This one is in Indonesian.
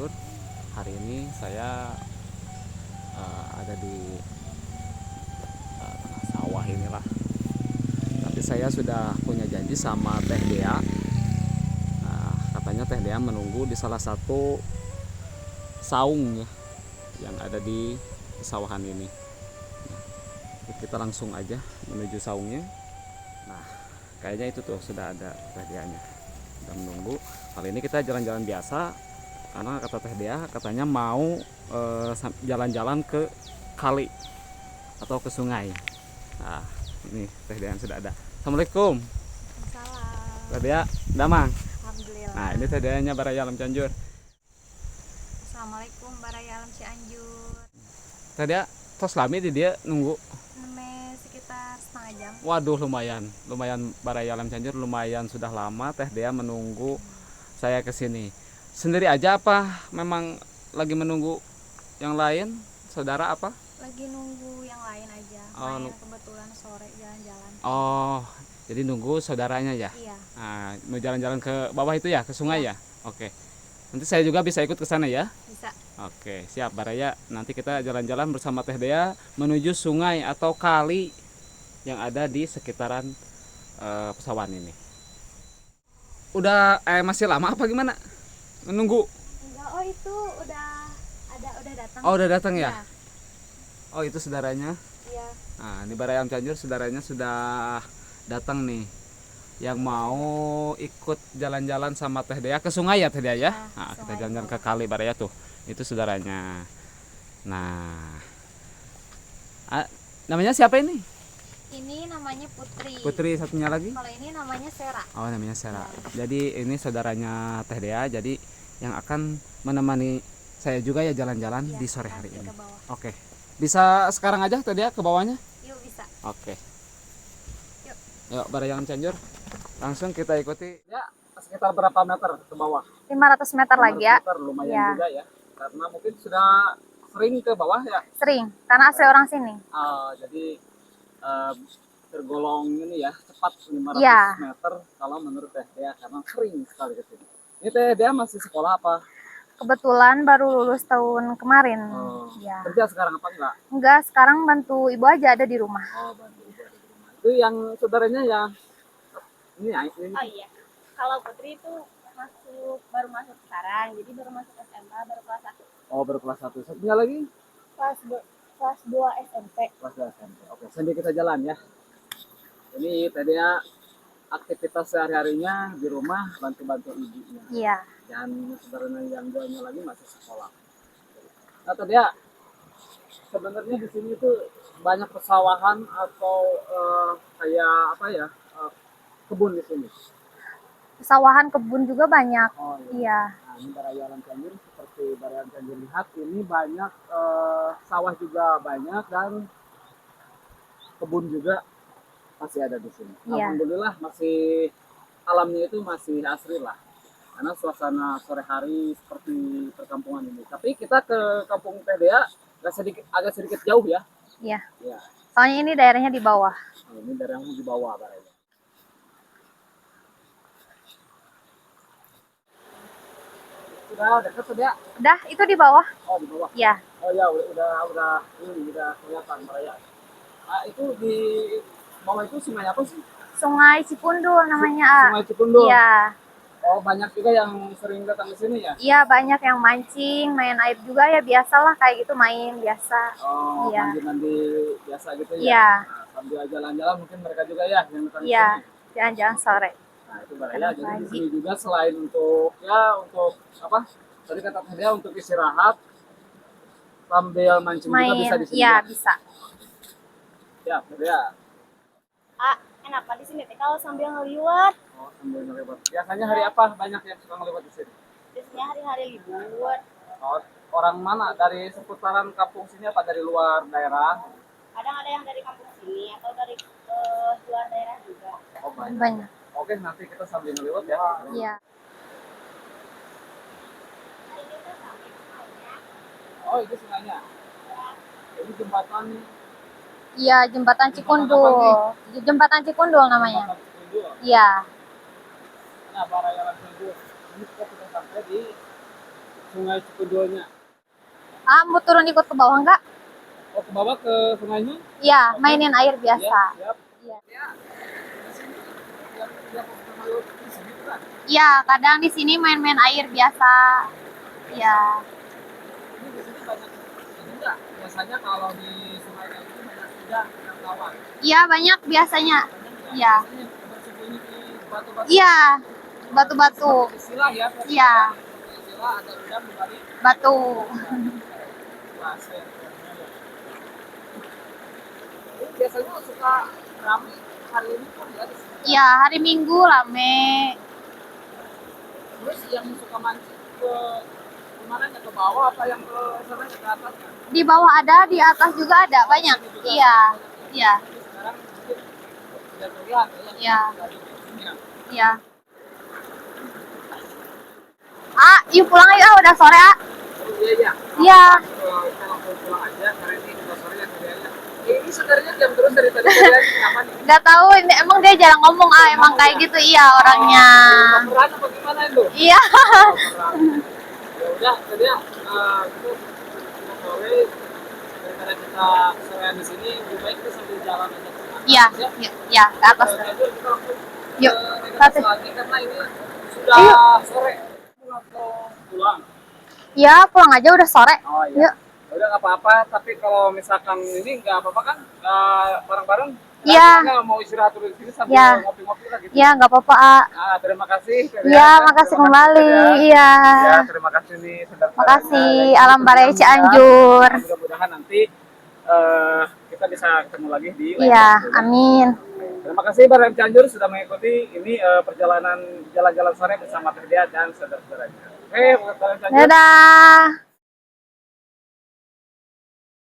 Cianjur. Hari ini saya ada di tengah sawah inilah. Tapi saya sudah punya janji sama Teh Dea. Katanya Teh Dea menunggu di salah satu saung ya, yang ada di sawahan ini. Kita langsung aja menuju saungnya. Nah, kayaknya itu tuh sudah ada Teh Deanya. Sudah menunggu. Kali ini kita jalan-jalan biasa karena kata Teh Dea katanya mau jalan-jalan ke kali atau ke sungai. Nah, ini Teh Dea sudah ada. Assalamualaikum. Salam. Teh Dea, damang. Alhamdulillah. Nah, ini Teh Deanya Baraya Alam Cianjur. Assalamualaikum Baraya Alam Cianjur. Teh Dea, tos lami di dia nunggu. Neme sekitar setengah jam. Waduh, lumayan Baraya Alam Cianjur lumayan sudah lama Teh Dea menunggu saya ke sini. Sendiri aja apa memang lagi menunggu yang lain? Saudara apa? Lagi nunggu yang lain aja. Oh, Main kebetulan sore jalan-jalan. Oh, jadi nunggu saudaranya ya? Iya. Nah, mau jalan-jalan ke bawah itu ya, ke sungai Ya. ya? Oke. Nanti saya juga bisa ikut ke sana ya? Bisa. Oke, siap Baraya. Nanti kita jalan-jalan bersama Teh Dea menuju sungai atau kali yang ada di sekitaran pesawahan ini. Udah masih lama apa gimana? Menunggu. Enggak, oh itu udah datang. Oh, udah datang ya? Iya. Oh, itu saudaranya. Iya. Nah, di Baraya Alam Cianjur saudaranya sudah datang nih. Yang mau ikut jalan-jalan sama Teh Dea ke sungai ya Teh Dea ya? Nah, kita jalan-jalan ke kali Baraya tuh. Itu saudaranya. Nah, namanya siapa ini? Ini namanya Putri. Putri, satunya lagi? Kalau ini namanya Sera. Oh, namanya Sera. Jadi ini saudaranya Teh Dea. Jadi yang akan menemani saya juga ya jalan-jalan Iya, di sore hari nanti ini. ke bawah. Oke. Bisa sekarang aja Teh Dea ke bawahnya? Yuk bisa. Oke. Yuk. Yuk, Baraya Alam Cianjur. Langsung kita ikuti. Ya, sekitar berapa meter ke bawah? 500 meter lagi ya. Meter lumayan Ya. juga ya. Karena mungkin sudah sering ke bawah ya. Sering, karena asli orang sini. Jadi tergolong ini ya cepat 500 Ya. meter kalau menurut Teh Dea karena sering sekali ke sini. Ini Teh Dea masih sekolah apa? Kebetulan baru lulus tahun kemarin. Ya. Kerja sekarang apa enggak? Enggak, sekarang bantu ibu aja ada di rumah. Oh, bantu ibu ada di rumah. Itu yang saudaranya yang ini ya, ini. Oh iya, kalau Putri itu baru masuk sekarang, jadi baru masuk SMA, baru kelas 1. Oh, baru kelas 1. Satunya lagi? Kelas 2 SMP. Kelas 2 SMP. Oke, sambil kita jalan ya. Ini tadi ya aktivitas sehari-harinya di rumah bantu-bantu ibunya. Iya. Dan saudaranya yang duanya lagi masih sekolah. Nah, tadi ya sebenarnya di sini tuh banyak persawahan atau kayak apa ya? Kebun di sini. Pesawahan kebun juga banyak. Oh iya. Iya. Nah, ini Baraya Alam Cianjur seperti Baraya Alam Cianjur lihat ini banyak sawah juga banyak dan kebun juga masih ada di sini. Iya. Alhamdulillah masih alamnya itu masih asri lah. Karena suasana sore hari seperti perkampungan ini. Tapi kita ke Kampung Teh Dea agak sedikit jauh ya. Iya. Ya. Soalnya ini daerahnya di bawah. Nah, ini daerah yang di bawah Baraya. Sudah dekat sudah. Udah, itu di bawah. Oh, di bawah. Iya. Oh ya, udah ini udah kelihatan Baraya. Itu di bawah itu sungai apa sih? Sungai Cikundur namanya. Sungai Cikundur. Iya. Oh, banyak juga yang sering datang ke sini ya? Iya, banyak yang mancing, main air juga ya, biasalah kayak gitu main biasa. Oh, Iya. mandi-mandi biasa gitu ya? Iya. Nah, sambil jalan-jalan mungkin mereka juga ya yang datang ke Iya, sini? jalan-jalan sore. Nah, itu Baraya. Jadi di Pagi. sini juga selain untuk apa? Tadi kata dia untuk istirahat sambil mancing juga bisa di sini. Iya, Ya? bisa. Ya, Baraya. Kenapa di sini teh kalau sambil ngeliwat? Oh, sambil ngelewat. Biasanya hari apa banyak yang suka ngelewat di sini? Biasanya hari-hari libur. Oh, orang mana? Dari seputaran kampung sini apa dari luar daerah? Kadang ada yang dari kampung sini atau dari luar daerah juga. Oh, banyak. Banyak. Oke, nanti kita sambil ngelewat ya. Iya. Oh, itu sungainya. Ini jembatan. Iya, jembatan Cikundul. Jembatan Cikundul namanya. Jembatan Cikundul. Iya. Nah, Baraya Alam Cianjur. Ini kita sudah sampai di Sungai Cikudonya. Ah, mau turun ikut ke bawah nggak? Oh, ke bawah ke sungainya? Iya, mainin air biasa. Siap. Iya. Ya, di sini yang pertama lu di sini tuh kan. Iya, kadang di sini main-main air biasa. Iya. Ini di sini banyak ini enggak? Biasanya kalau di sungai kayak gini banyak udang yang lawan. Iya, banyak biasanya. Iya. Biasanya bersembunyi di batu-batu. Iya. Batu-batu. Istilah ya. Iya. Istilah ada udang di balik Batu. pasir. Ini biasanya suka ramai hari ini pun ya di sini. Iya, hari Minggu rame. Terus yang suka mancing ke kemana ya, ke bawah apa yang ke sana ke atas ya? Di bawah ada, di atas juga ada, banyak. Iya. Iya. Jadi sekarang mungkin sudah terlihat ya Iya. yang dari sini ya. Iya. Ah, yuk pulang yuk, ah, udah sore, ah. Oh iya iya. Iya. Kita langsung pulang aja karena ini udah sore ya kerjanya. Ini sebenarnya jam terus dari tadi kerjaan kenapa nih? Nggak tahu, ini emang dia jarang ngomong, ah, emang kayak gitu, iya orangnya. Peran apa gimana itu? Iya. Ya udah tadi ya kita sudah sore daripada kita sorean di sini lebih baik kita sambil jalan aja ke atas, Iya, ya. iya, iya, ke atas. Itu kita langsung Yuk, ke ke atas. lagi karena ini sudah sore. Pulang. Iya, pulang aja udah sore. Oh iya. Yuk. Udah nggak apa-apa, tapi kalau misalkan ini nggak apa-apa kan bareng-bareng. Iya. Nggak mau istirahat dulu di sini sambil Iya. ngopi-ngopi lah gitu. Iya, nggak apa-apa, ah. Ah, terima kasih. Iya, makasih kembali. Iya. Ya, terima kasih nih saudara. Makasih, Alam Balai Cianjur. Mudah-mudahan nanti kita bisa ketemu lagi di lain Iya, waktu, ya. amin. Terima kasih Barang Cianjur sudah mengikuti ini perjalanan jalan-jalan sore bersama Terdia dan saudara-saudaranya. Oke, Barang Cianjur. Dadah.